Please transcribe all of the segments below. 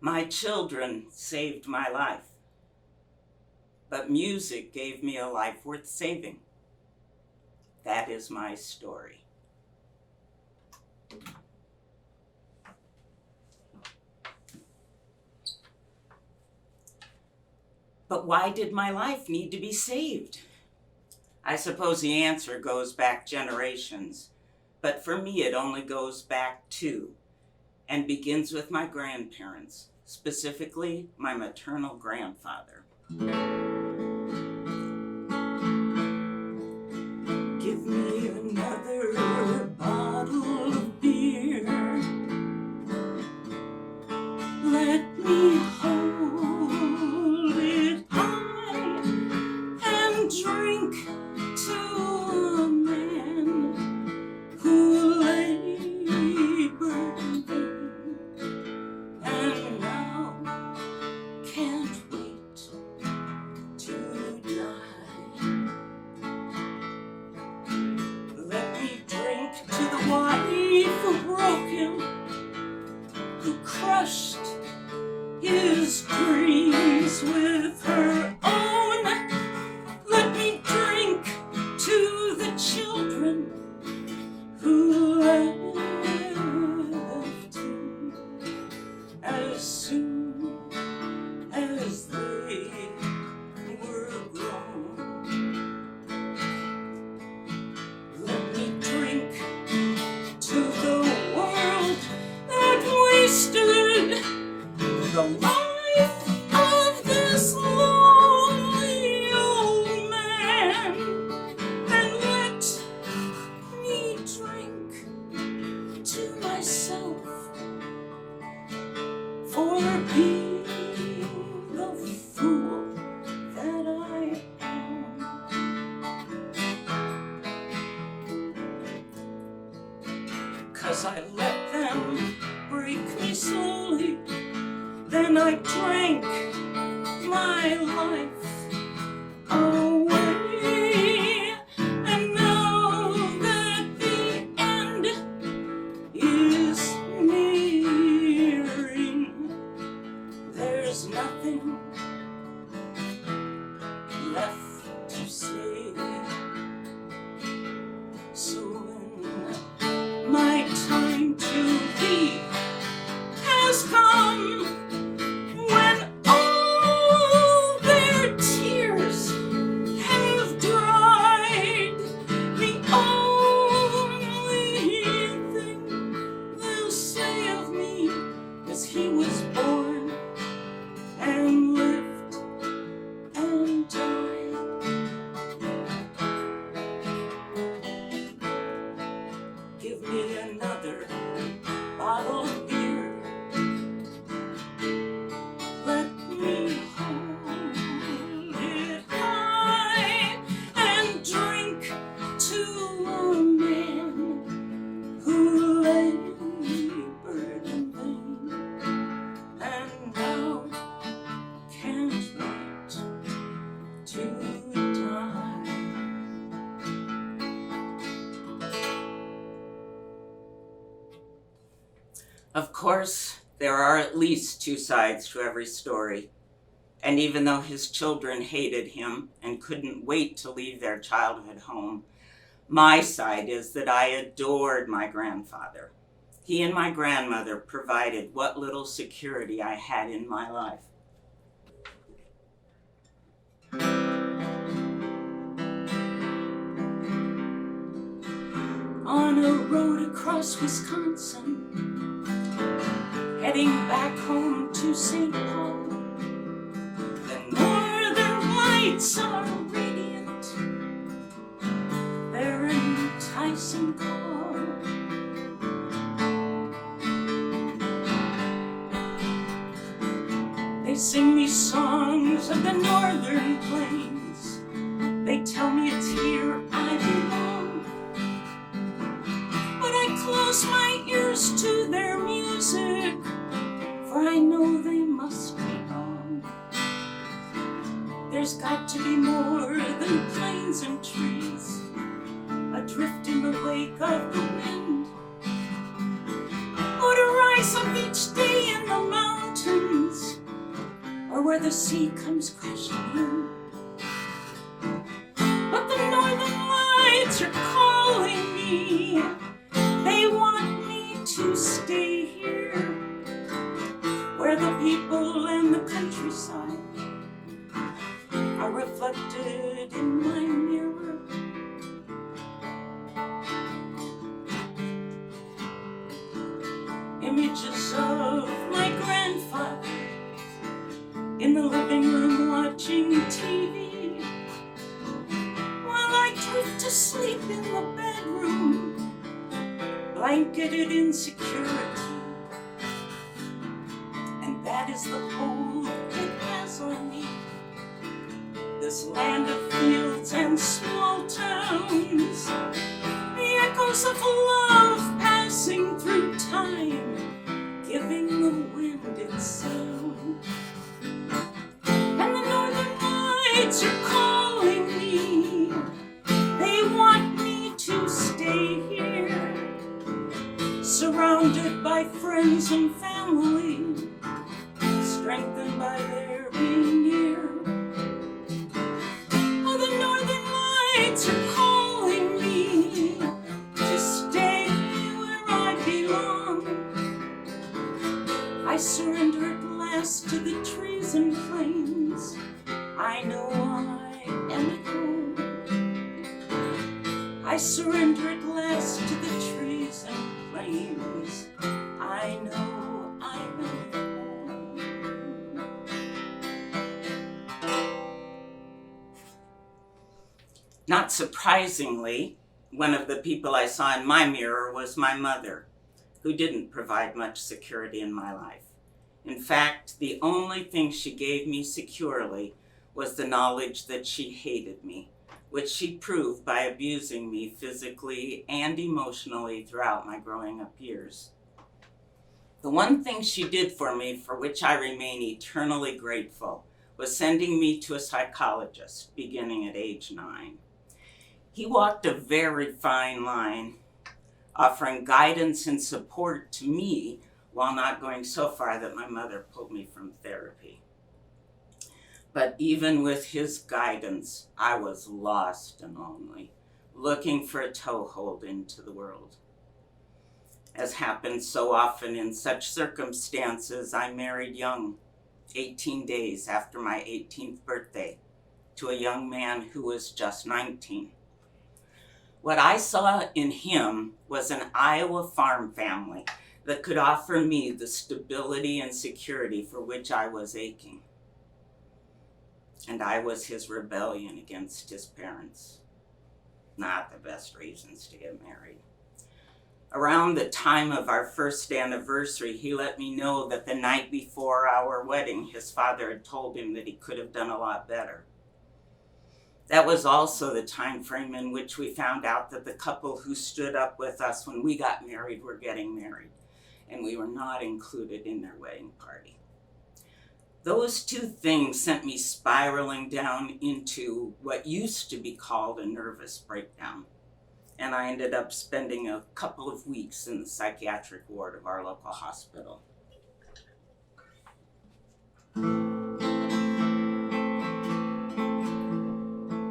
My children saved my life, but music gave me a life worth saving. That is my story. But why did my life need to be saved? I suppose the answer goes back generations, but for me it only goes back two, and begins with my grandparents, specifically my maternal grandfather. Give me another bottle of beer. Let me hold it high and drink to a man who labored in vain and now can't wait to die. Let me drink to the wife who broke him, who crushed his dreams with her own. Let me drink to the children who left him as soon as they were grown. Let me drink to the world that wasted the life of this lonely old man, and let me drink to myself for being the fool that I am. 'Cause I let them break me slowly, then I drank my life away. And now that the end is nearing, there's nothing left to say. So when my time to leave has come, when all their tears have dried, the only thing they'll say of me is he was born and lived and died. Give me another bottle of beer. Let me hold it high and drink to a man who labored in vain and now can't wait to die. Of course, there are at least two sides to every story. And even though his children hated him and couldn't wait to leave their childhood home, my side is that I adored my grandfather. He and my grandmother provided what little security I had in my life. On a road across Wisconsin, heading back home to St. Paul, the northern lights are radiant, their enticing call. They sing me songs of the northern plains, they tell me it's here I belong, but I close my ears to their music, for I know they must be wrong. There's got to be more than plains and trees, adrift in the wake of the wind, or to rise up each day in the mountains where the sea comes crashing in. But the northern lights are calling me. They want me to stay here, where the people and the countryside are reflected in my mirror. Images of my grandfather in the living room watching TV, while I drift to sleep in the bedroom, blanketed in security. And that is the hold it has on me, this land of fields and small towns, the echoes of love passing through time, giving the wind its sound. And the northern lights are calling me. They want me to stay here, surrounded by friends and family, strengthened by their being near. Oh, the northern lights are calling me to stay where I belong. I surrender at last to the trees and plains. I know I am at home. I surrender at last to the trees and plains. I know I am at home. Not surprisingly, one of the people I saw in my mirror was my mother, who didn't provide much security in my life. In fact, the only thing she gave me securely was the knowledge that she hated me, which she proved by abusing me physically and emotionally throughout my growing up years. The one thing she did for me, for which I remain eternally grateful, was sending me to a psychologist beginning at age 9. He walked a very fine line, offering guidance and support to me while not going so far that my mother pulled me from therapy. But even with his guidance, I was lost and lonely, looking for a toehold into the world. As happens so often in such circumstances, I married young, 18 days after my 18th birthday, to a young man who was just 19. What I saw in him was an Iowa farm family that could offer me the stability and security for which I was aching. And I was his rebellion against his parents. Not the best reasons to get married. Around the time of our first anniversary, he let me know that the night before our wedding, his father had told him that he could have done a lot better. That was also the time frame in which we found out that the couple who stood up with us when we got married were getting married, and we were not included in their wedding party. Those two things sent me spiraling down into what used to be called a nervous breakdown, and I ended up spending a couple of weeks in the psychiatric ward of our local hospital.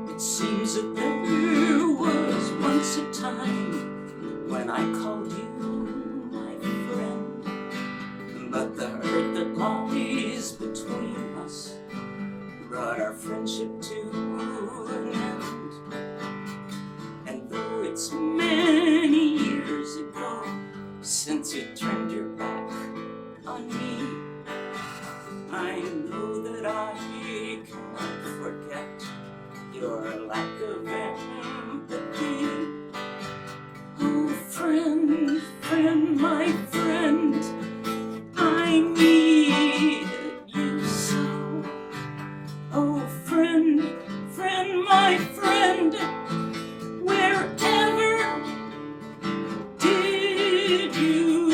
It seems that there was once a time when I called you my friend, but the hurt that lies between us brought our friendship to an end. And though it's many years ago since you turned your back on me, I know that I cannot forget your lack of empathy. Oh, friend, friend, my friend, I needed you so. Oh, friend, friend, my friend, wherever did you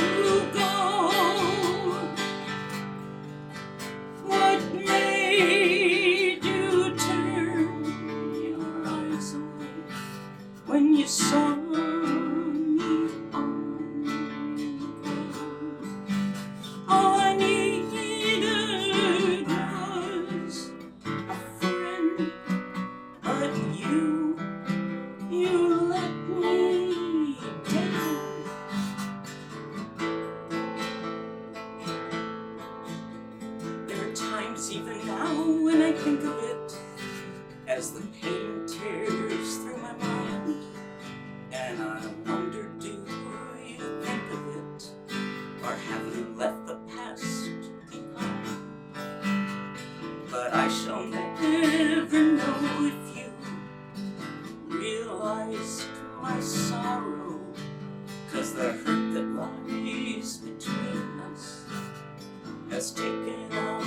Sometimes even now when I think of it, as the pain tears through my mind, and I wonder, do you think of it, or have you left the past behind? But I shall never know if you realized my sorrow, 'cause the hurt that lies between us has taken our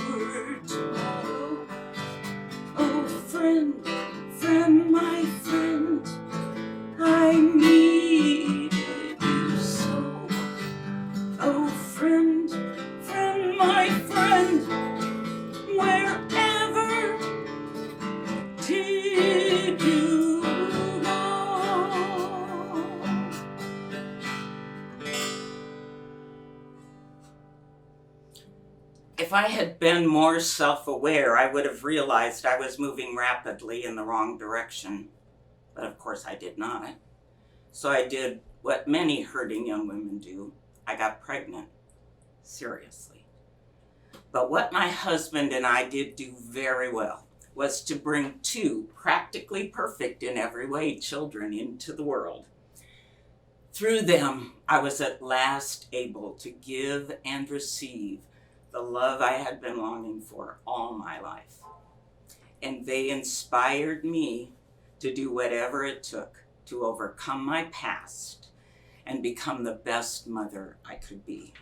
tomorrow. Oh, friend, friend, my friend, I needed you so. Oh, friend, friend, my friend, wherever did you go? If I had been more self-aware, I would have realized I was moving rapidly in the wrong direction. But of course I did not. So I did what many hurting young women do. I got pregnant. Seriously. But what my husband and I did do very well was to bring two practically perfect in every way children into the world. Through them, I was at last able to give and receive the love I had been longing for all my life. And they inspired me to do whatever it took to overcome my past and become the best mother I could be.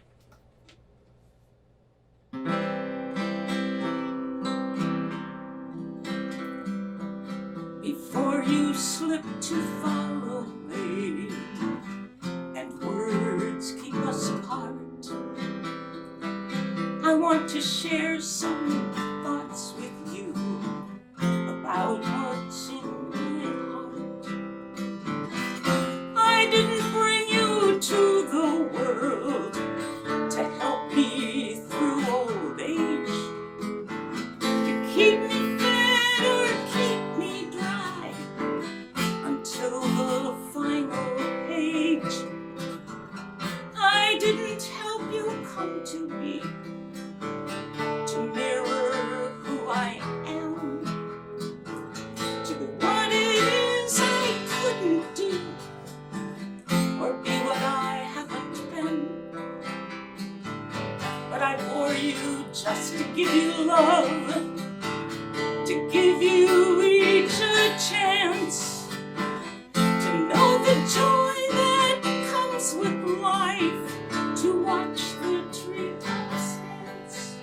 Before you slip too far away and words keep us apart, I want to share some thoughts with you about what's in my heart. I didn't bring you to the world to help me through old age, to keep me fed or keep me dry until the final page. I didn't help you come to me to mirror who I am, to be what it is I couldn't do, or be what I haven't been. But I bore you just to give you love, to give you each a chance, to know the joy that comes with life, to watch the treetops dance.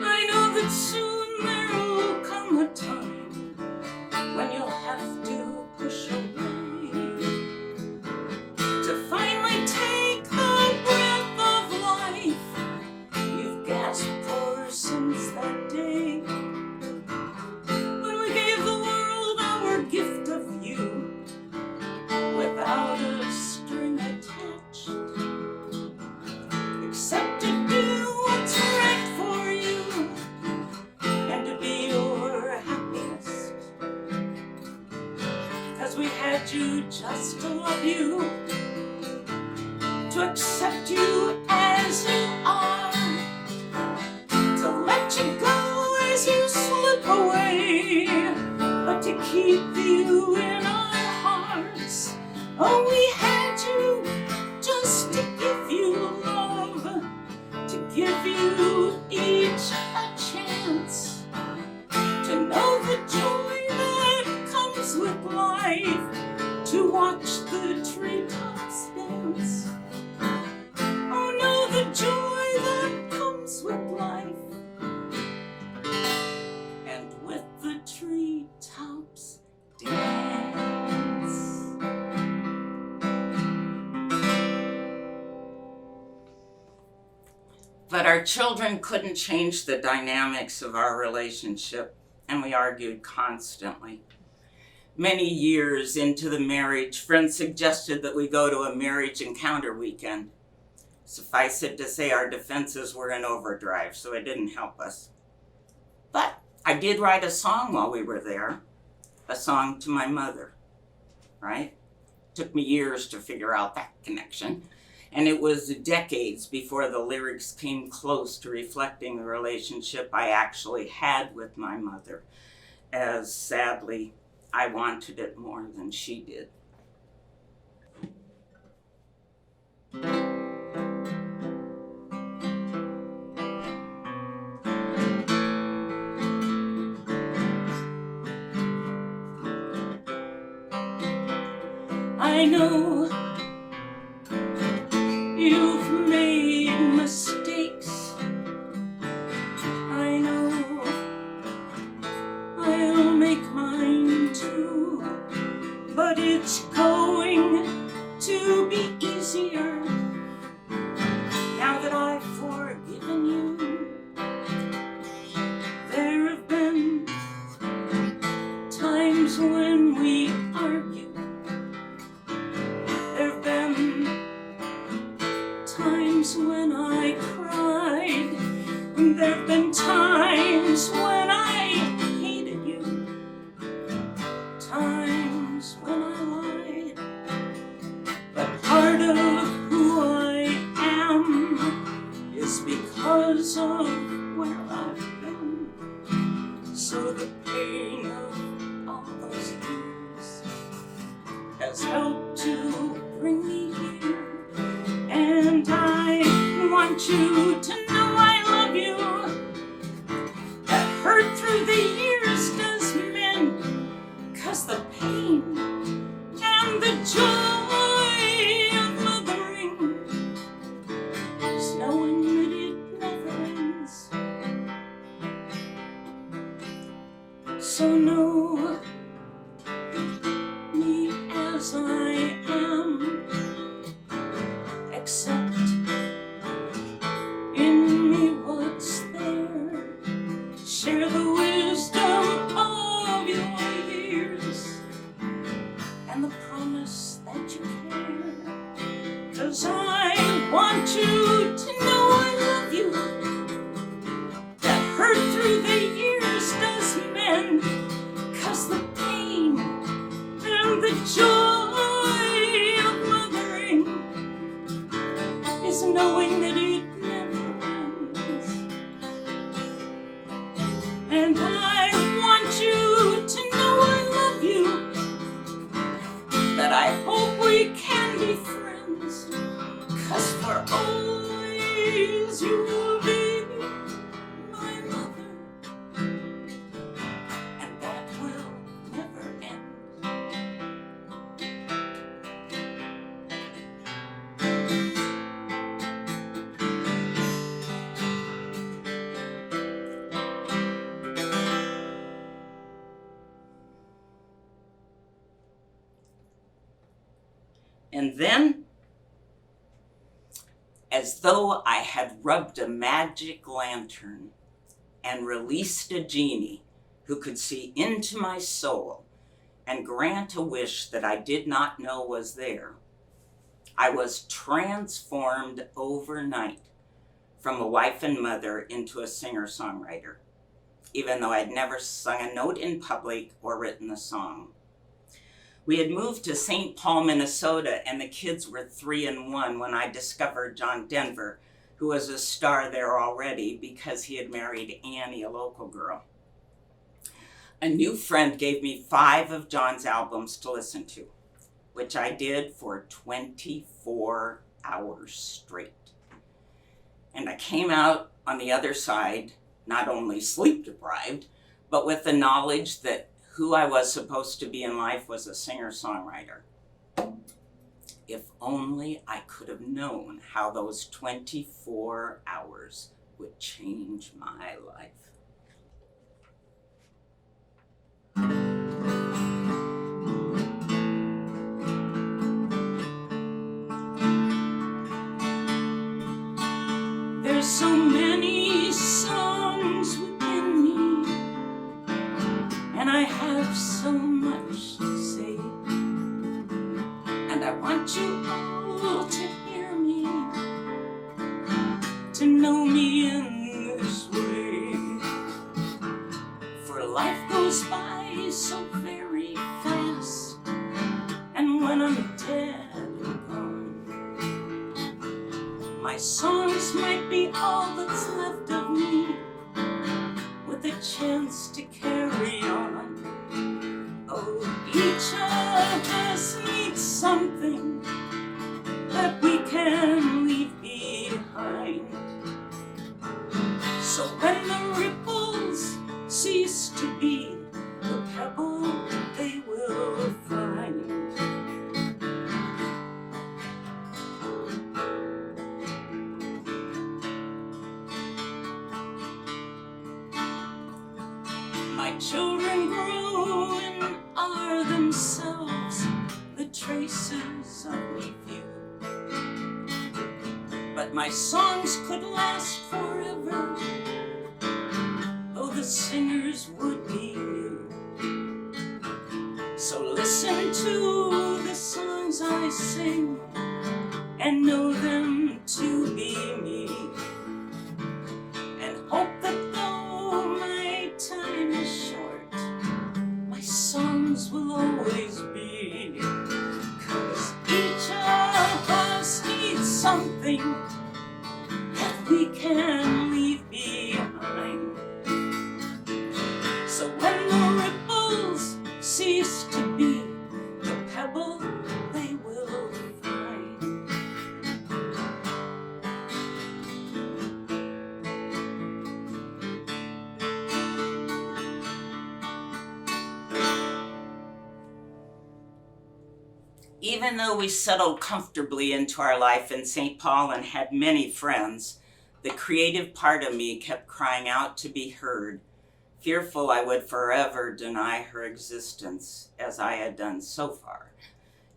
I know that soon there'll come a time when you'll have to push away, to finally take the breath of life you've gasped for since that day, when we gave the world our gift of you without a string attached, except to do what's right for you and to be your happiest. 'Cause we had you just to love you, to accept you as you are, to let you go as you slip away, but to keep you in our hearts. Oh, we had you just to give you love, to give you each a chance, to know the joy that comes with life, to watch the treetops dance. Oh, know the joy that comes with life, and with the treetops dance. But our children couldn't change the dynamics of our relationship, and we argued constantly. Many years into the marriage, friends suggested that we go to a marriage encounter weekend. Suffice it to say, our defenses were in overdrive, so it didn't help us. But I did write a song while we were there, a song to my mother, right? Took me years to figure out that connection. And it was decades before the lyrics came close to reflecting the relationship I actually had with my mother, as sadly I wanted it more than she did. I know you've made mistakes. I know I'll make mine too, but it's going to be easier now that I've forgiven you. There have been times when we argue. There have been times when I cried. There have been times when I hated you. Times when I lied. But part of who I am is because of where I've been. So the pain of all those years has helped to bring me here. And I want you to know I love you. That hurt through the years does mend, 'cause the pain and the joy of mothering is knowing that it never ends. So know me as I am, accept in me what's there. Share the wisdom of your years and the promise that you care. 'Cause I want you to know I love you. That hurt through the years does mend, 'cause the pain and the joy of mothering is knowing that it never ends. And I want you to know I love you. That I hope we can be friends, 'cause for always you will be my mother. And that will never end. And then, as though I had rubbed a magic lantern and released a genie who could see into my soul and grant a wish that I did not know was there, I was transformed overnight from a wife and mother into a singer-songwriter, even though I'd never sung a note in public or written a song. We had moved to St. Paul, Minnesota, and the kids were 3 and 1 when I discovered John Denver, who was a star there already because he had married Annie, a local girl. A new friend gave me 5 of John's albums to listen to, which I did for 24 hours straight. And I came out on the other side, not only sleep deprived, but with the knowledge that who I was supposed to be in life was a singer-songwriter. If only I could have known how those 24 hours would change my life. There's so many songs within me, and I have so much to say, and I want you all to hear me, to know me in this way. For life goes by so very fast, and when I'm dead and gone, songs might be all that's left of me, with a chance to carry on. Oh, each of us needs something that we can leave behind. So when the ripples cease to be, the pebble they will find. My children grow and are themselves the traces of me few, but my songs could last forever, though the singers would be new. So listen to the songs I sing and know them to be me, and hope that though my time is short, my songs will always be. 'Cause each of us needs something that we can leave behind. So when the ripples cease to be, the pebble they will find. Even though we settled comfortably into our life in St. Paul and had many friends, the creative part of me kept crying out to be heard, fearful I would forever deny her existence as I had done so far,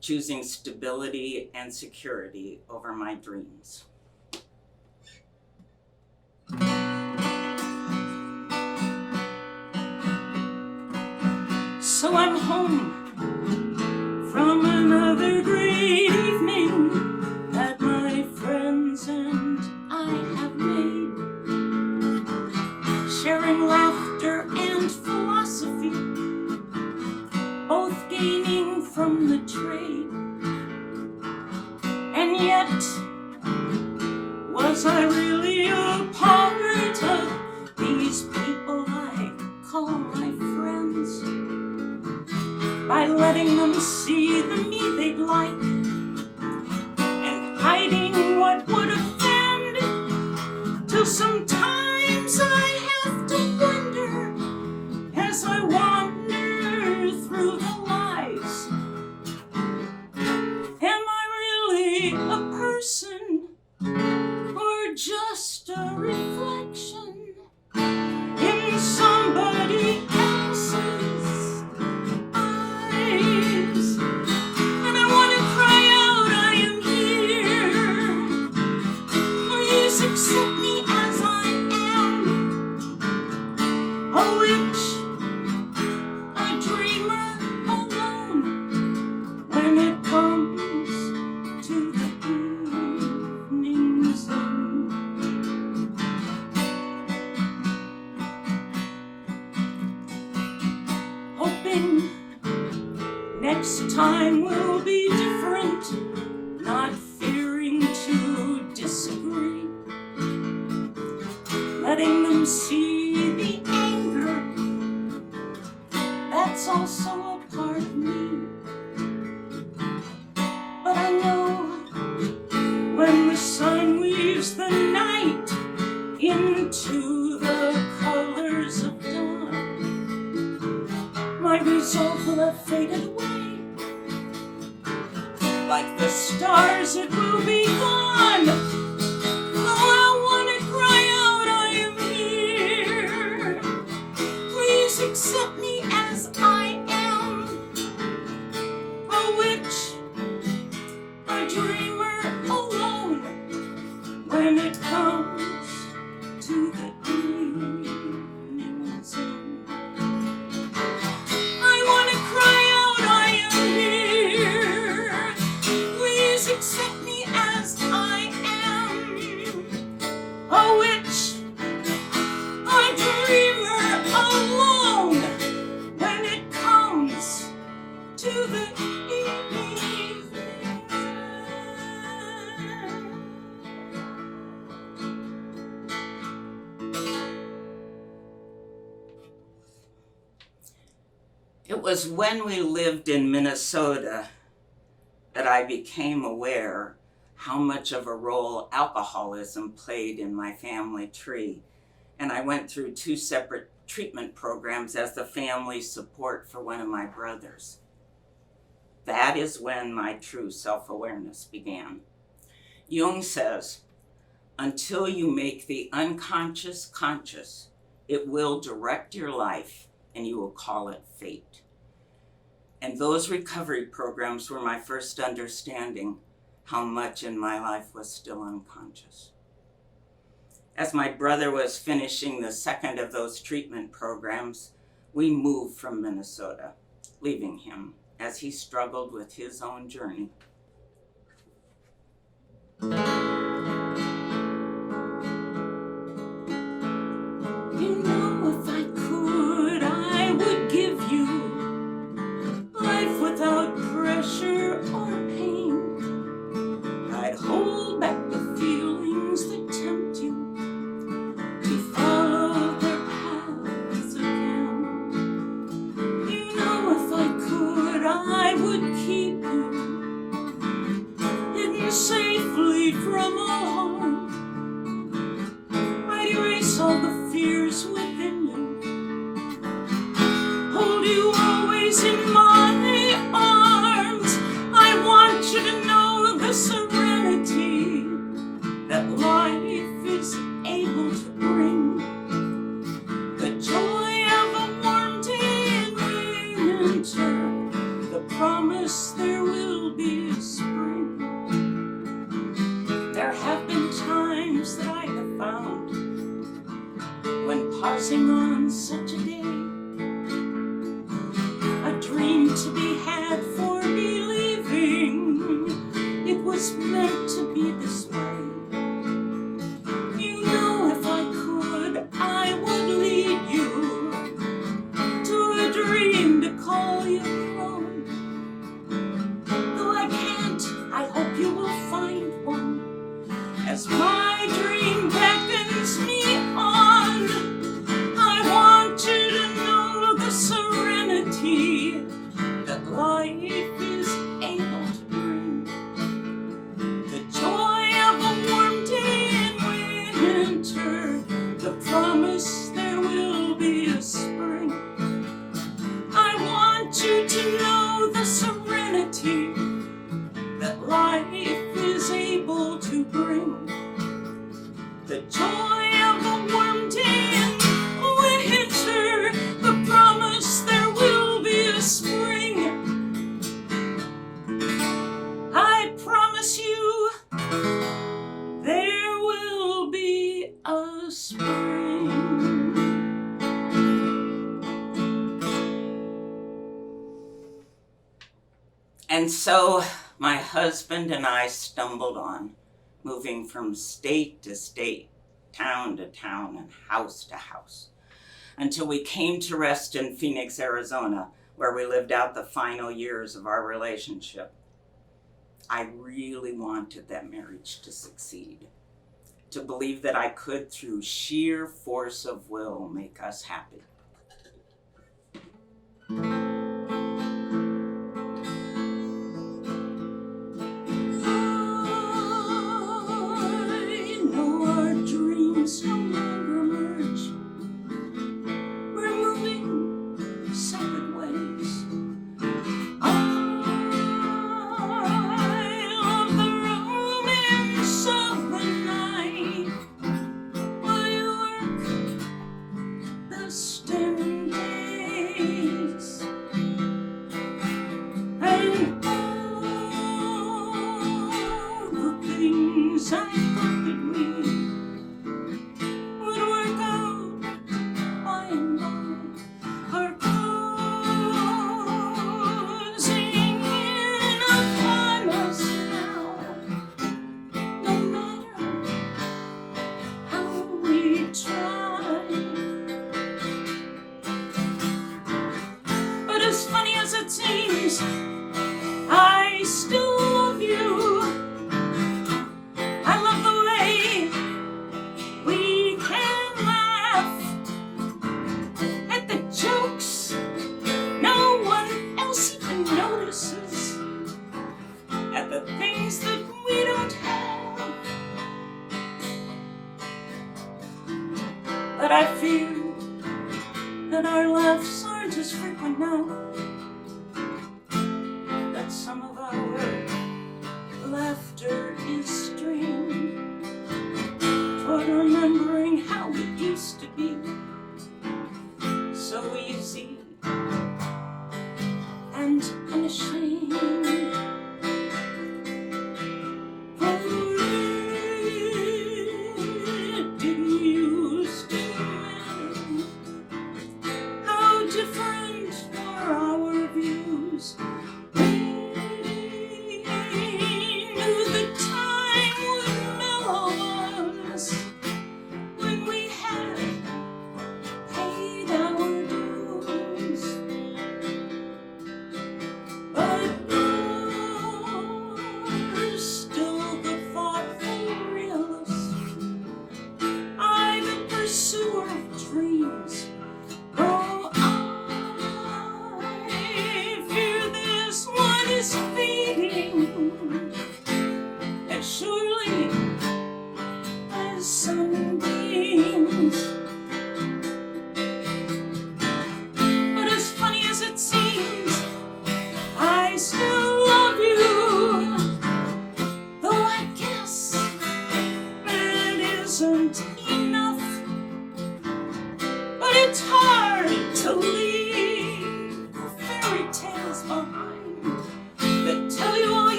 choosing stability and security over my dreams. So I'm home from another great evening that my friends and I have made, sharing laughter and philosophy, both gaining from the trade. And yet, was I really a part of these people I call my friends? By letting them see the me they'd like and hiding what would offend, till sometimes I have to wonder as I wander through the lies, am I really a person or just a reflection in somebody else's eyes? And I want to cry out, I am here. Please accept me as I am, a witch, a dreamer alone, when it comes to the evening's end. Hoping next time will be different, not fearing to disagree, letting them see the anger that's also a part of me. But I know when the sun weaves the night into the colors of dawn, my resolve will have faded away. Like the stars, it will be gone. Though I want to cry out, I am here. Please accept me as I am, a witch, a dreamer alone, when it comes to the evening's end. I want to cry out, I am here. Please accept me as I am, It was when we lived in Minnesota that I became aware how much of a role alcoholism played in my family tree. And I went through 2 separate treatment programs as the family support for one of my brothers. That is when my true self-awareness began. Jung says, until you make the unconscious conscious, it will direct your life and you will call it fate. And those recovery programs were my first understanding how much in my life was still unconscious. As my brother was finishing the second of those treatment programs, we moved from Minnesota, leaving him as he struggled with his own journey. You know, if I could, I would give you life without pressure or pain. I'd hold back the feelings that tempt you to follow their paths again. You know, if I could, I would keep you hidden safely from all harm. I'd erase all the fears within you, hold you always in my arms. I want you to know the serenity that life is able to bring, the joy of a warm day in winter, the promise there will be a spring. There have been times that I have found when pausing on such a day, a dream to be had for believing it was meant to be this way. You know, if I could, I would lead you to a dream to call your own. Though I can't, I hope you will find one as my dream beckons me on. I want you to know the serenity that life is able to bring, the joy of a warm day in winter, the promise there will be a spring. I want you to know the serenity that life is able to bring, the joy of a warm day in winter, the promise there will be a spring. I promise you there will be a spring. And so my husband and I stumbled on, moving from state to state, town to town, and house to house, until we came to rest in Phoenix, Arizona, where we lived out the final years of our relationship. I really wanted that marriage to succeed, to believe that I could, through sheer force of will, make us happy. No longer merge. We're moving separate ways. I love the romance of the night while you work the standing days, and all the things I thought that we seems I still love you. I love the way we can laugh at the jokes no But I fear that our laughs aren't as frequent now, that some of our laughter is strained toward remembering how it used to be so easy and unashamed.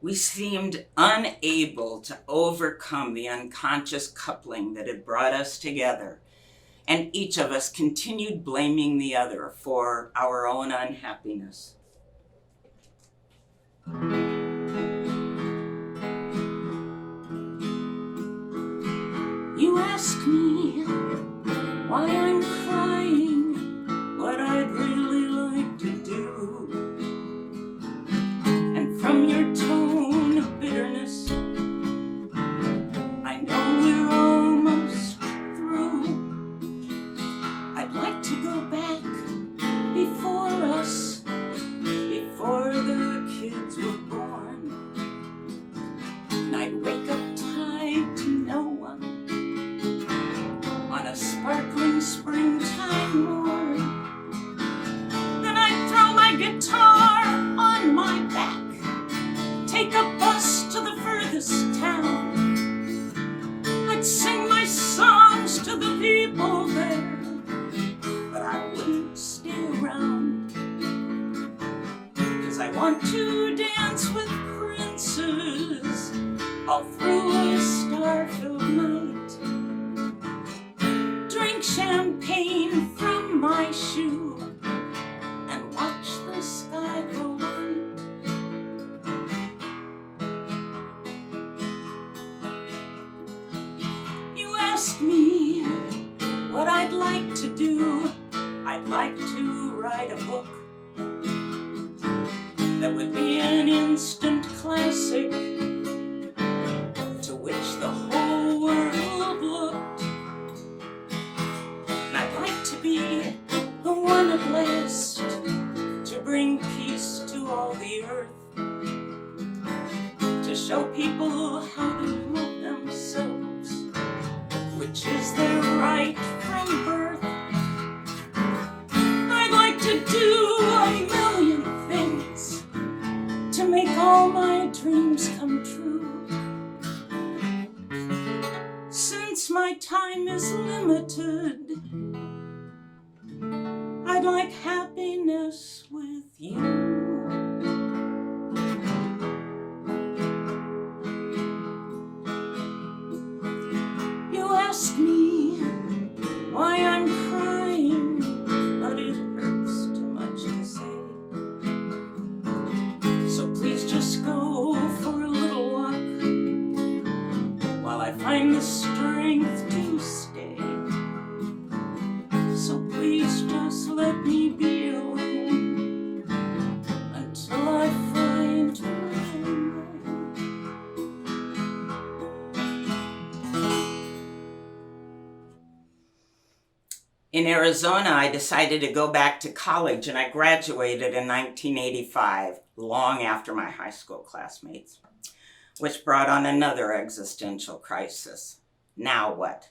We seemed unable to overcome the unconscious coupling that had brought us together, and each of us continued blaming the other for our own unhappiness. You ask me why I'm crying, what I'd really like to do, and from your tone of bitterness, I know we're almost through. I'd like to go back before us, before the kids were born, and I'd wake up tied to no one on a sparkling springtime morn. Then I'd throw my guitar on my back, take a bus to the furthest town. I'd sing my songs to the people there, but I wouldn't stay around, 'cause I want to dance with princes all through a star-filled night, drink champagne from my shoe and watch the sky go white. You ask me what I'd like to do. I'd like to write a book that would be an instant classic, to which the whole world looked. And I'd like to be the one at last to bring peace to all the earth, to show people how to love themselves, which is their right from birth. I'd like to do a million things to make all my dreams come true. Since my time is limited, I'd like happiness with you. ask me why I'm crying, but it hurts too much to say. So please just go for a little walk while I find the strength to stay. So please just let me be alone until I find my way. In Arizona, I decided to go back to college, and I graduated in 1985, long after my high school classmates, which brought on another existential crisis. Now what?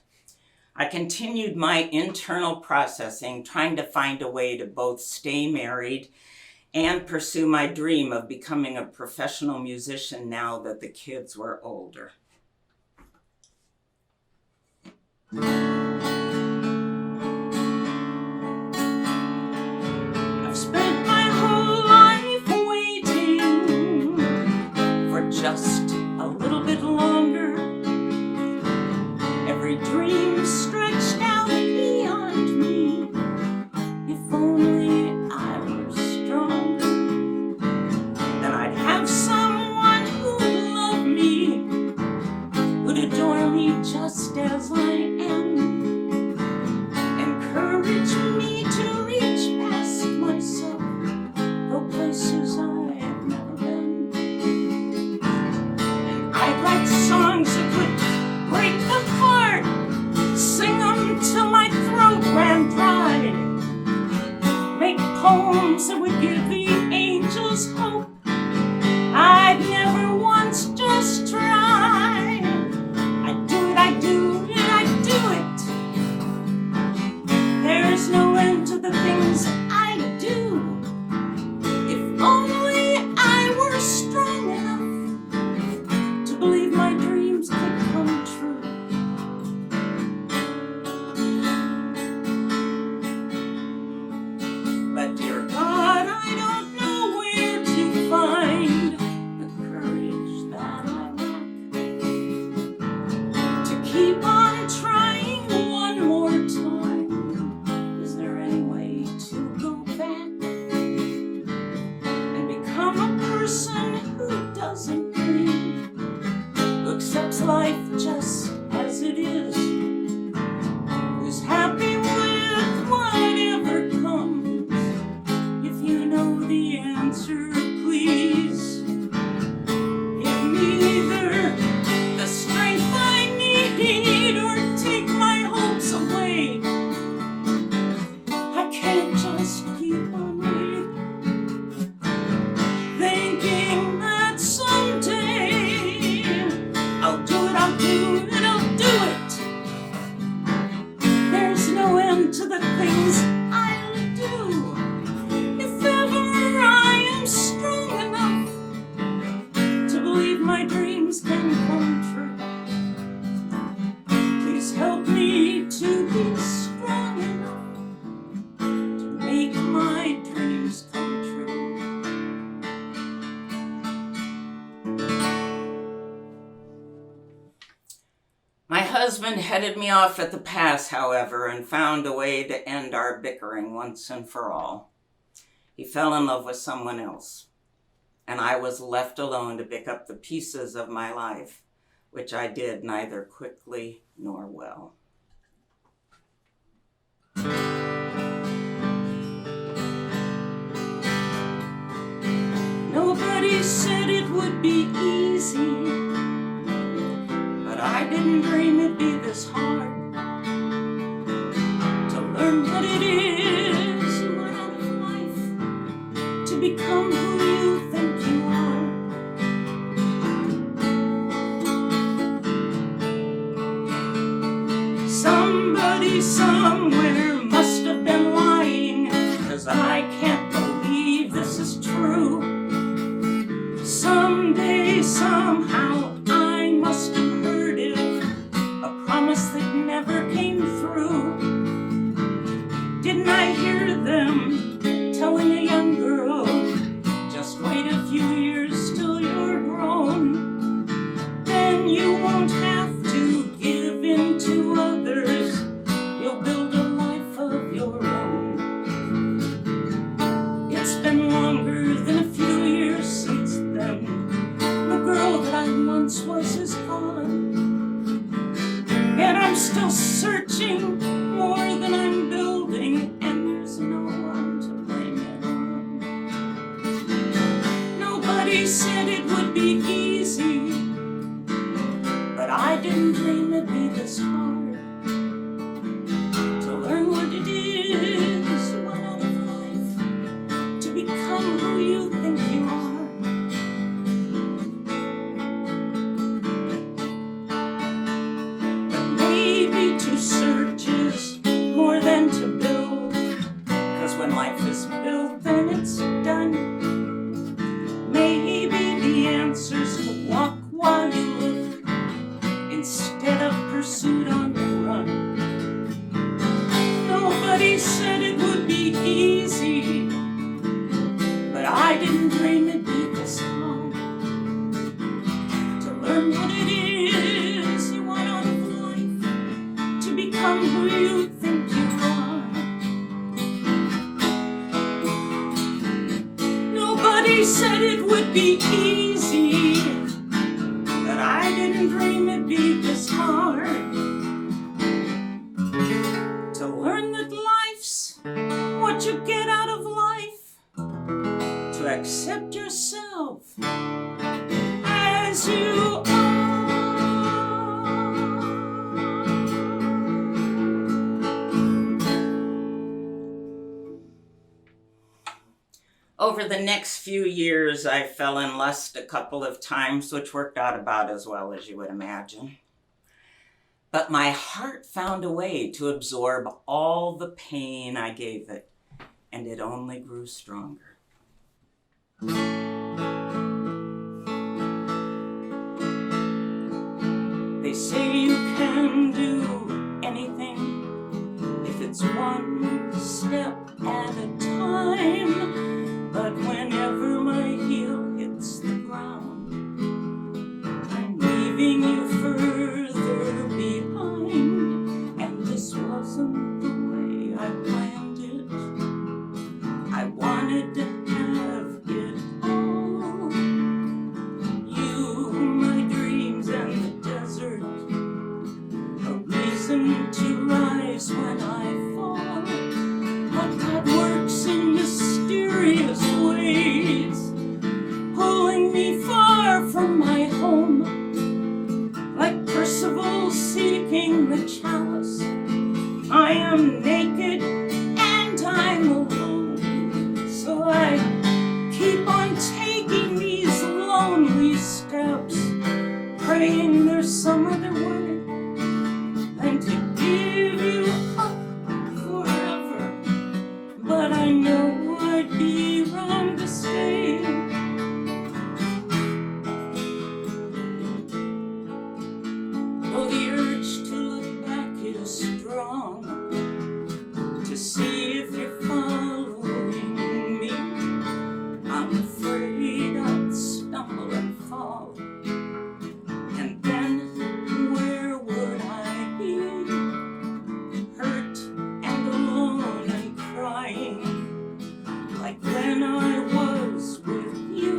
I continued my internal processing, trying to find a way to both stay married and pursue my dream of becoming a professional musician now that the kids were older. I've spent my whole life waiting for just a little bit longer. Every dream stretched out beyond me. If only I were stronger, then I'd have someone who'd love me, who'd adore me just as I am, encourage me to reach past myself, go places I've never been. And I'd write songs that would break the heart, sing them till my throat ran dry, make poems that would give the angels hope I'd never once just tried. I'd do it, I'd do it, I'd do it. There's no end to the things I'd do if only I were strong enough to believe my dreams could come true. But dear God, I don't know where to find the courage that I lack to keep on trying one more time. Is there any way to go back and become a person who doesn't dream, who accepts life just as it is, who's happy with whatever comes? If you know the answer, please give me either the strength I need or take my hopes away. I can't just keep on waiting, thinking that someday I'll do it, I'll do it, I'll do it. There's no end to the things I'll do if ever I am strong enough to believe my dreams can come true. Please help me to be strong enough to make my dreams come true. My husband headed me off at the pass, however, and found a way to end our bickering once and for all. He fell in love with someone else, and I was left alone to pick up the pieces of my life, which I did neither quickly nor well. Nobody said it would be easy, but I didn't dream it'd be this hard to learn what it is you want out of life, to become who you think you are. Somebody somewhere must have been lying, 'cause I can't believe this is true. Someday, somehow, I must have heard it, a promise that never came through. Didn't I hear them telling a young girl, just wait a few years till you're grown, then you won't have to give in to others. once was is gone. Yet I'm still searching more than I'm building, and there's no one to blame it on. Nobody said it would be easy, but I didn't dream it'd be this hard to learn what it is you want out of life, to become who you think you are. But maybe to search is more than to build, 'cause when life is built then it's done. Maybe the answer's to walk while you look, instead of pursuit on the run. Nobody said it would be easy, but I didn't dream it'd be this hard to learn what it is you want out of life, to become who you think you are. Nobody said it would be easy, but I didn't dream it'd be this hard to learn that life's what you get out of life, to accept yourself as you are. Over the next few years, I fell in lust a couple of times, which worked out about as well as you would imagine. But my heart found a way to absorb all the pain I gave it, and it only grew stronger. They say you can do anything if it's one step at a time, but whenever my heel hits the ground, I'm leaving you further behind, and this wasn't the way I planned it. I wanted to have it all. You, my dreams, and the desert, a reason to rise when I fall. But God works in mysterious ways, pulling me far from my home, like Percival seeking the chalice. I am naked and I'm alone, so I keep on taking these lonely steps, praying there's some other way than to give you up forever. But I know I'd be wrong to stay. Though the urge to look back is strong, to see if you're following me, I'm afraid I'd stumble and fall. And then where would I be? Hurt and alone and crying, like when I was with you,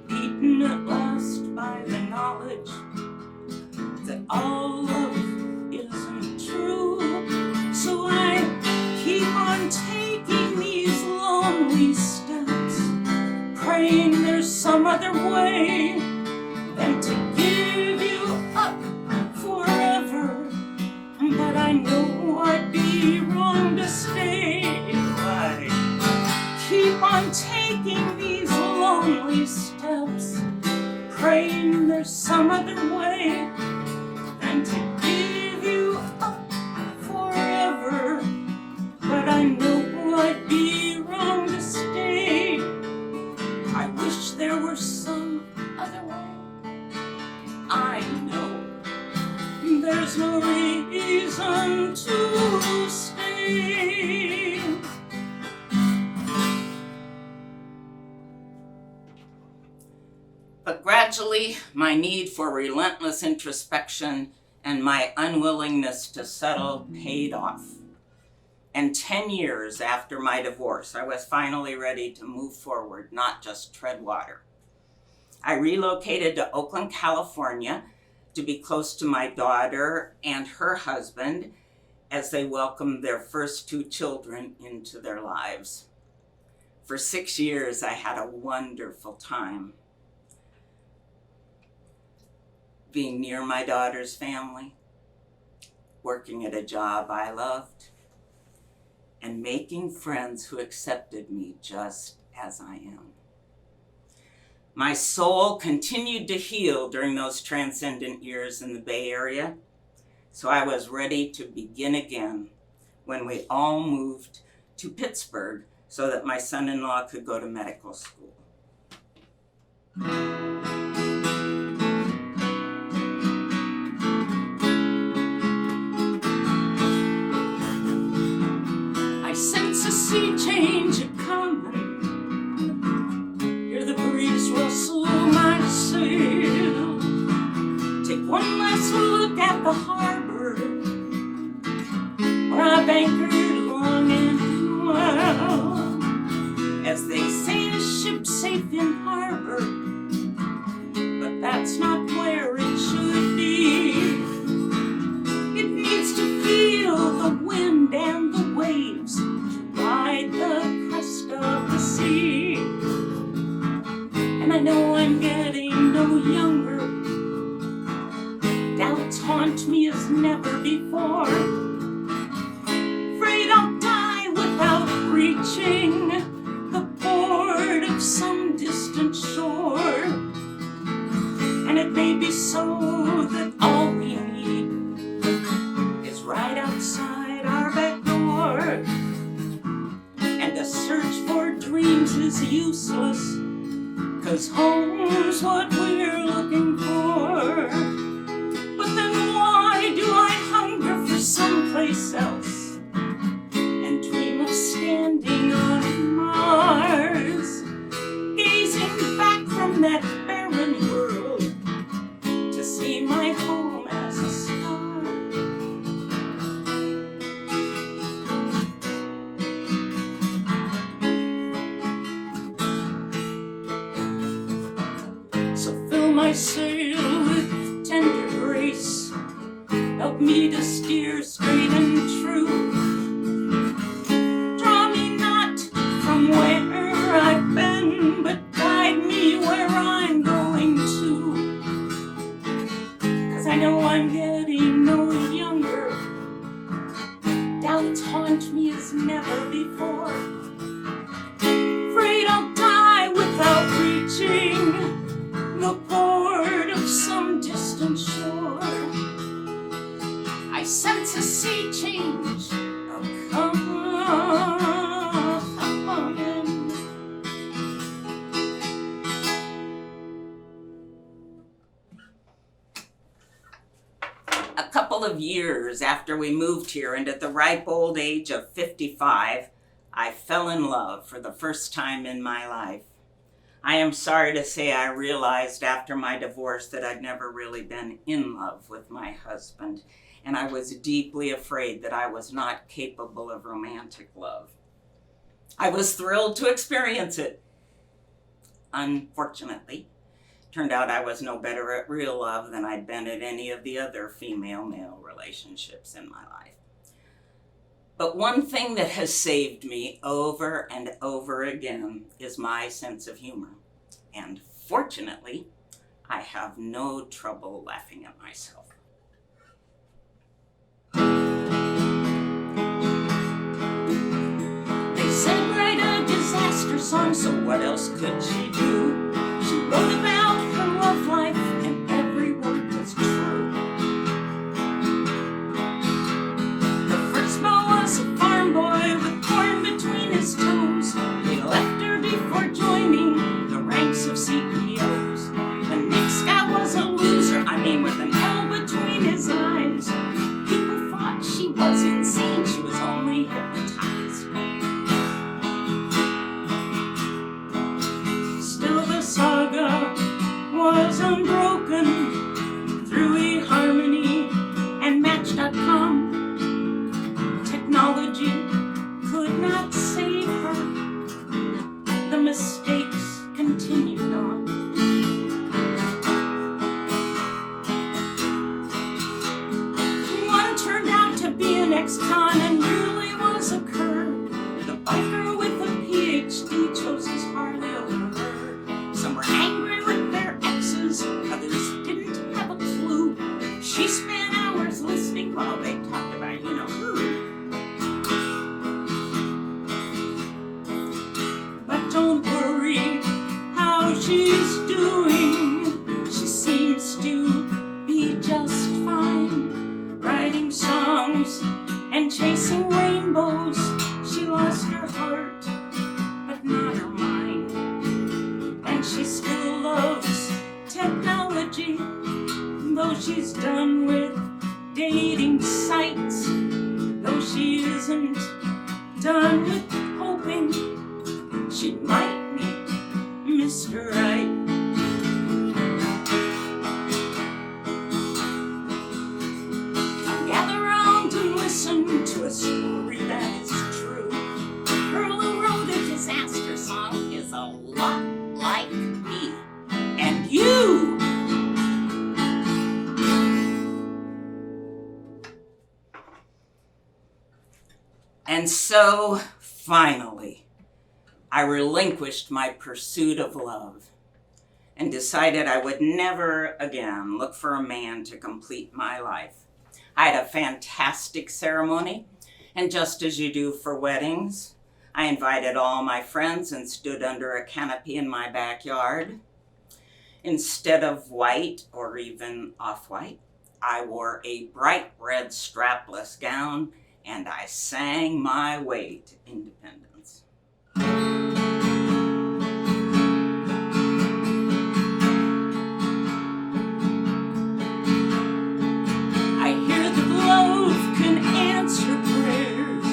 beaten at last by the knowledge that all love isn't true. So I keep on taking these lonely steps, praying there's some other way than to give you up forever. But I know I'd be wrong to stay. I keep on taking these lonely steps, praying there's some other way than to give you up forever. But I know I'd be wrong to stay. I wish there were some other way. I know there's no reason to stay. But gradually, my need for relentless introspection and my unwillingness to settle paid off. And 10 years after my divorce, I was finally ready to move forward, not just tread water. I relocated to Oakland, California to be close to my daughter and her husband as they welcomed their first 2 children into their lives. For 6 years, I had a wonderful time being near my daughter's family, working at a job I loved, and making friends who accepted me just as I am. My soul continued to heal during those transcendent years in the Bay Area, so I was ready to begin again when we all moved to Pittsburgh so that my son-in-law could go to medical school. I sense a sea change a-comin'. Hear the breeze rustle my sail. Take one last look at the harbor where I've anchored long and well. As they say, a ship's safe in harbor, but that's not where it should be. It needs to feel the wind and the waves, ride the crest of the sea. And I know I'm getting no younger. Doubts haunt me as never before. Afraid I'll die without reaching the port of some distant shore. And it may be so that all we need is right outside our back door. And the search for dreams is useless, 'cause home's what we're looking for. But then why do I hunger for someplace else and dream of standing on Mars, gazing back from that barren world to see my home as a star? So fill my sail with tender grace, help me to steer straight and true. Draw me not from where I've been, but guide me where I'm going to. 'Cause I know I'm getting no younger. Doubts haunt me as never before. Afraid I'll die without reaching the port of some distant shore. I sense a sea change a-comin'. A couple of years after we moved here, and at the ripe old age of 55, I fell in love for the first time in my life. I am sorry to say I realized after my divorce that I'd never really been in love with my husband, and I was deeply afraid that I was not capable of romantic love. I was thrilled to experience it. Unfortunately, turned out I was no better at real love than I'd been at any of the other female-male relationships in my life. But one thing that has saved me over and over again is my sense of humor. And fortunately, I have no trouble laughing at myself. They said write a disaster song, so what else could she do? She wrote about her love life, and every word was true. Her first beau was a farm boy with corn between his toes. He left her before joining the ranks of CEOs. The next guy was a loser, with an L between his eyes. People thought she was insane, she was only hypnotized. Still the saga she's doing. She seems to be just fine, writing songs and chasing rainbows. She lost her heart, but not her mind. And she still loves technology, though she's done with dating sites. Though she isn't done with hoping she might meet Mr. Right. Gather round and listen to a story that is true. The girl who wrote a disaster song is a lot like me and you. And so, finally, I relinquished my pursuit of love and decided I would never again look for a man to complete my life. I had a fantastic ceremony, and just as you do for weddings, I invited all my friends and stood under a canopy in my backyard. Instead of white or even off-white, I wore a bright red strapless gown and I sang my way to independence. I hear that love can answer prayers,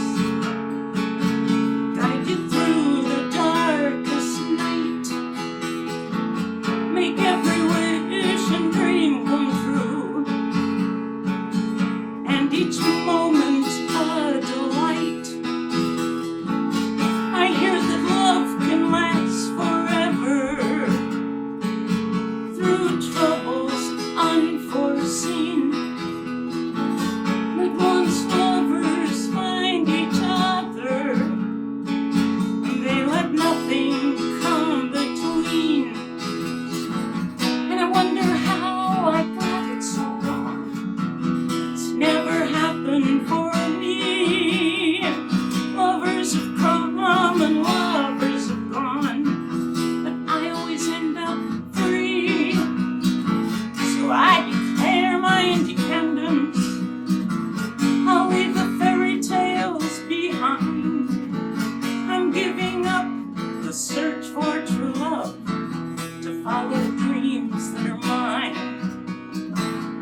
guide you through the darkest night, make every wish and dream come true, and each moment a delight. I hear that love can last forever through troubles unforeseen. But once lovers find each other, they let nothing come between. And I wonder how I got it so wrong. It's never happened for me. Lovers have come and lovers have gone, but I always end up free. So I declare my independence. I'll leave the fairy tales behind. I'm giving up the search for true love to follow dreams that are mine.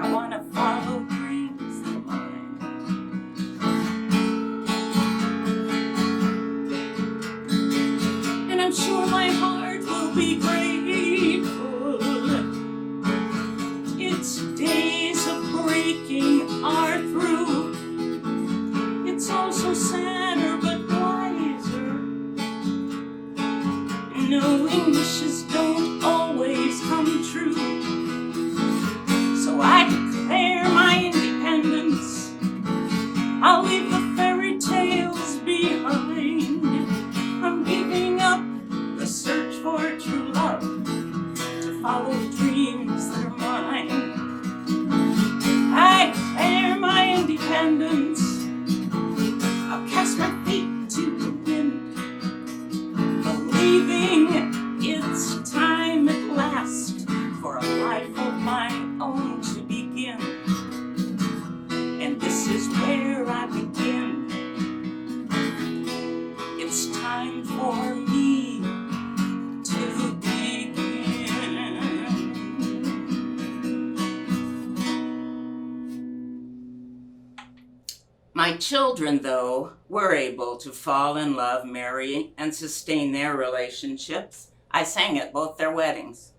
I want to follow dreams that are mine. And I'm sure my heart will be grateful. Its days of breaking are through. It's also sadder but wiser, knowing wishes don't always come true. So I declare my independence. I'll leave the fairy tales behind. I'm giving up the search for true love to follow dreams that are mine. I declare my independence. I'll cast my feet to the wind, believing it's time at last for a life of my own to begin. And this is where I begin. It's time for me to begin. My children, though, were able to fall in love, marry, and sustain their relationships. I sang at both their weddings.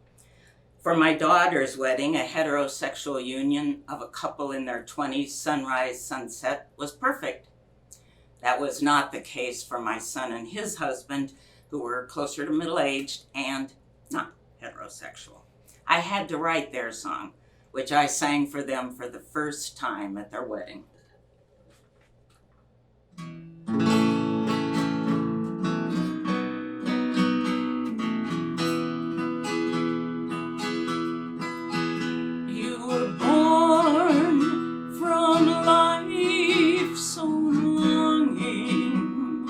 For my daughter's wedding, a heterosexual union of a couple in their 20s, sunrise, sunset, was perfect. That was not the case for my son and his husband, who were closer to middle-aged and not heterosexual. I had to write their song, which I sang for them for the first time at their wedding. You were born from life's own longing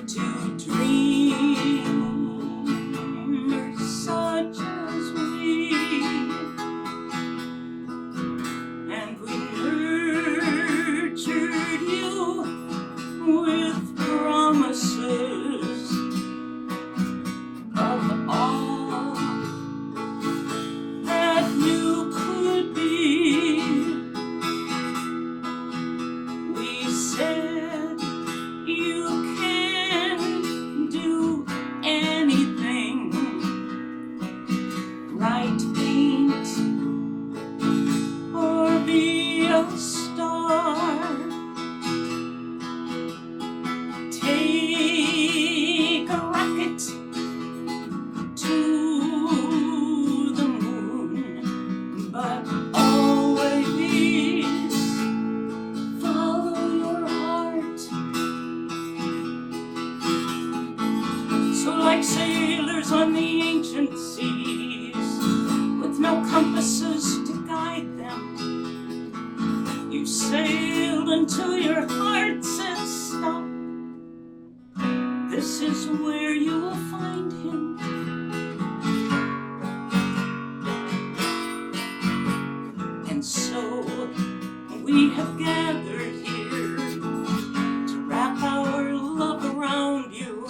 to dream. like sailors on the ancient seas, with no compasses to guide them. You sailed until your heart said stop. This is where you will find him. And so we have gathered here to wrap our love around you,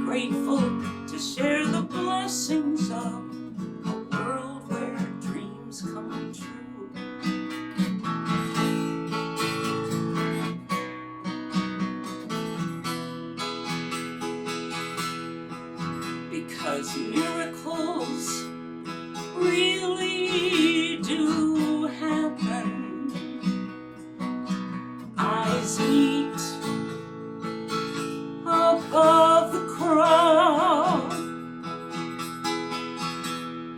grateful to share the blessings of a world where dreams come true. Because miracles really do happen. Eyes meet above the crowd,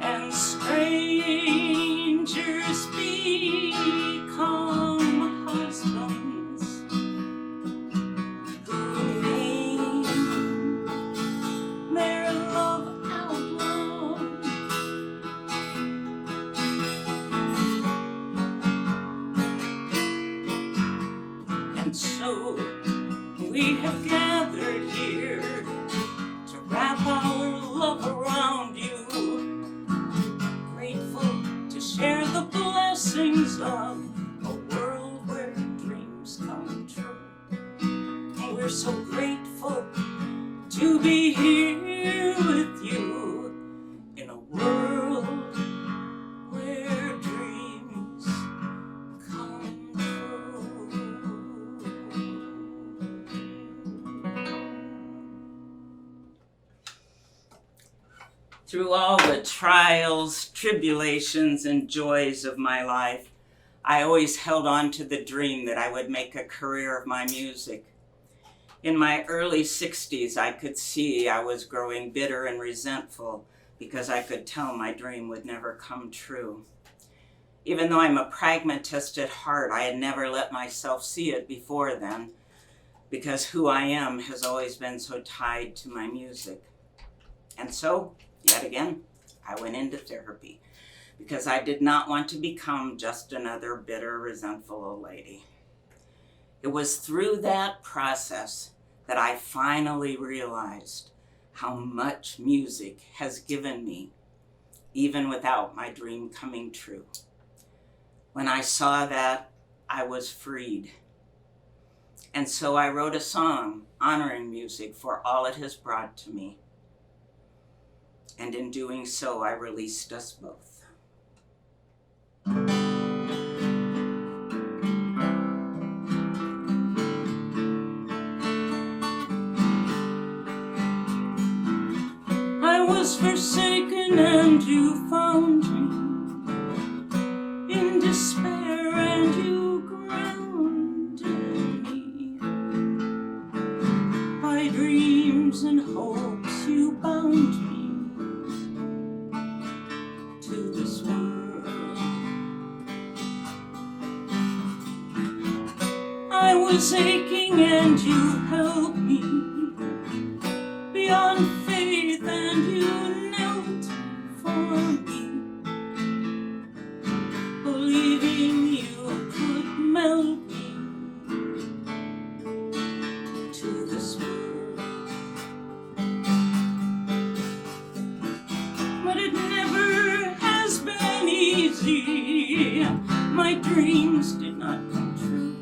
and strangers become husbands who name their love out loud. And so we have gathered here to wrap our love around you, grateful to share the blessings of a world where dreams come true. And we're so grateful to be here with you in a world where dreams come true. Through all the trials, tribulations, and joys of my life, I always held on to the dream that I would make a career of my music. In my early 60s, I could see I was growing bitter and resentful because I could tell my dream would never come true. Even though I'm a pragmatist at heart, I had never let myself see it before then, because who I am has always been so tied to my music. And so, yet again, I went into therapy because I did not want to become just another bitter, resentful old lady. It was through that process that I finally realized how much music has given me, even without my dream coming true. When I saw that, I was freed. And so I wrote a song honoring music for all it has brought to me. And in doing so, I released us both. I was forsaken and you found me, in despair and you grounded me, by dreams and hopes you bound me to this world. I was aching and you helped me beyond faith, and you knelt for me, believing you could melt me to this world. But it never has been easy. My dreams did not come true.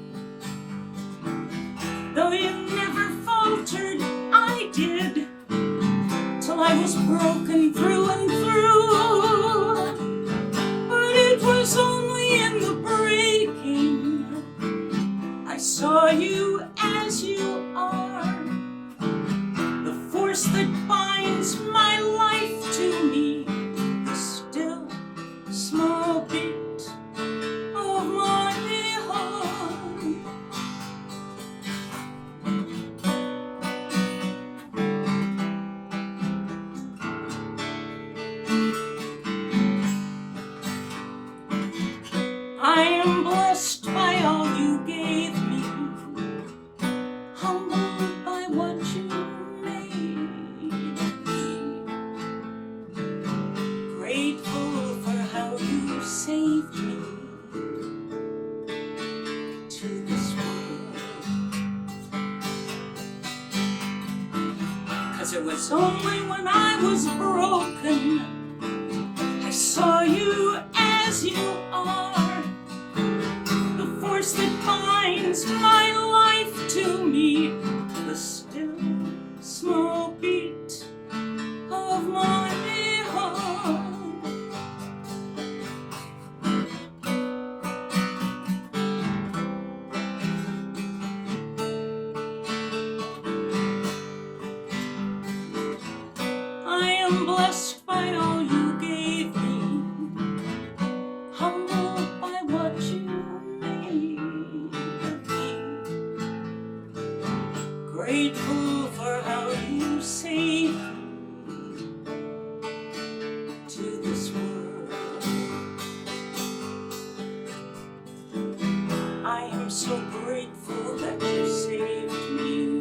Though you never faltered, I did, till I was broken through and through. But it was only in the breaking I saw you as you are, the force that binds my life to me, the still small beat of my heart. I am blessed by all you gave me, humbled by what you made 'cause it was only when I was broken I saw you as you are. The force that binds my life to me, the still small beat of my heart. I am blessed by all you gave me, humbled by what you made of me, grateful for how you saved me to this world. I am so grateful that you saved me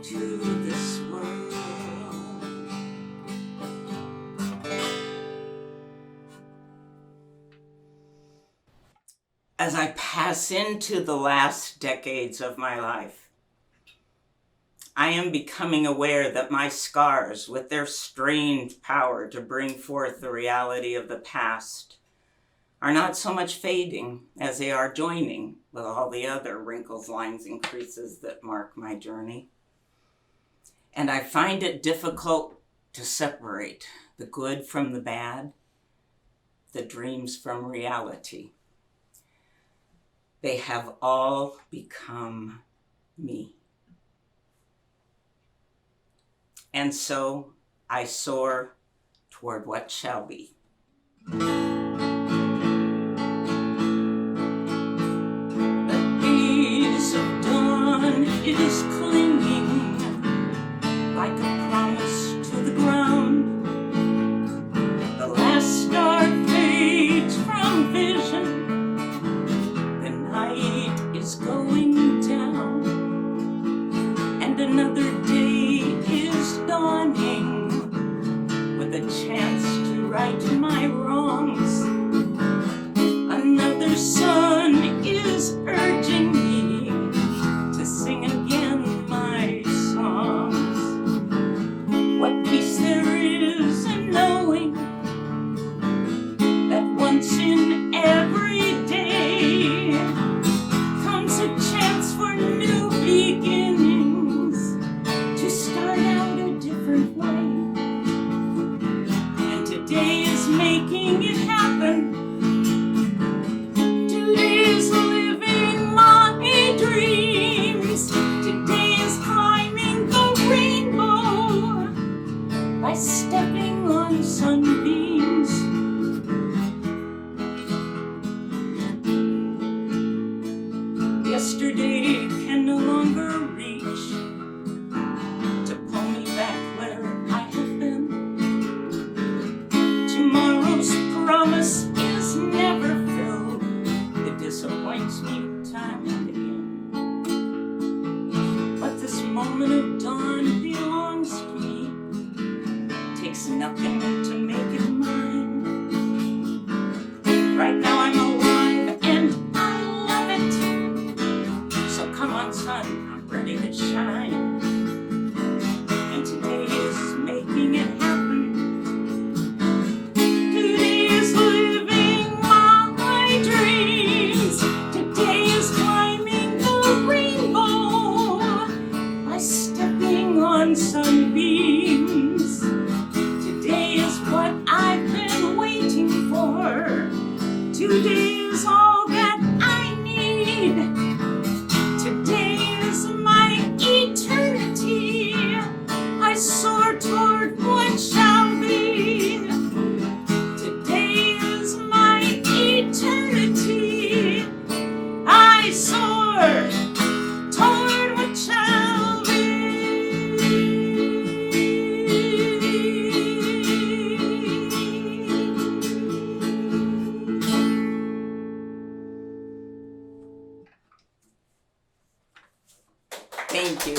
to this world. As I pass into the last decades of my life, I am becoming aware that my scars, with their strange power to bring forth the reality of the past, are not so much fading as they are joining with all the other wrinkles, lines, and creases that mark my journey. And I find it difficult to separate the good from the bad, the dreams from reality. They have all become me. And so I soar toward what shall be. The haze of dawn is clinging like a promise to the ground. The last star fades from vision. The night is going down, and another day is dawning with a chance to right my wrongs. Another sun is urging me to sing again my songs. What peace there is in knowing that once in every day comes a chance for new beginnings, to start out a different way. And today is making it happen. Today is living my dreams. Today is climbing the rainbow by stepping on sunbeams. Yesterday can no longer reach to pull me back where I have been. Tomorrow's promise is never filled. It disappoints me time and again. But this moment of dawn belongs to me. It takes nothing to make it mine. Right now I'm alive and I love it. So come on, sun, I'm ready to shine. And today is making it happen. Today is living my dreams. Today is climbing the rainbow by stepping on sunbeams. Today is what I've been waiting for. Today is all that I need. Today is my eternity. I soar toward what shall be. Today is my eternity. I soar toward what shall be. Thank you.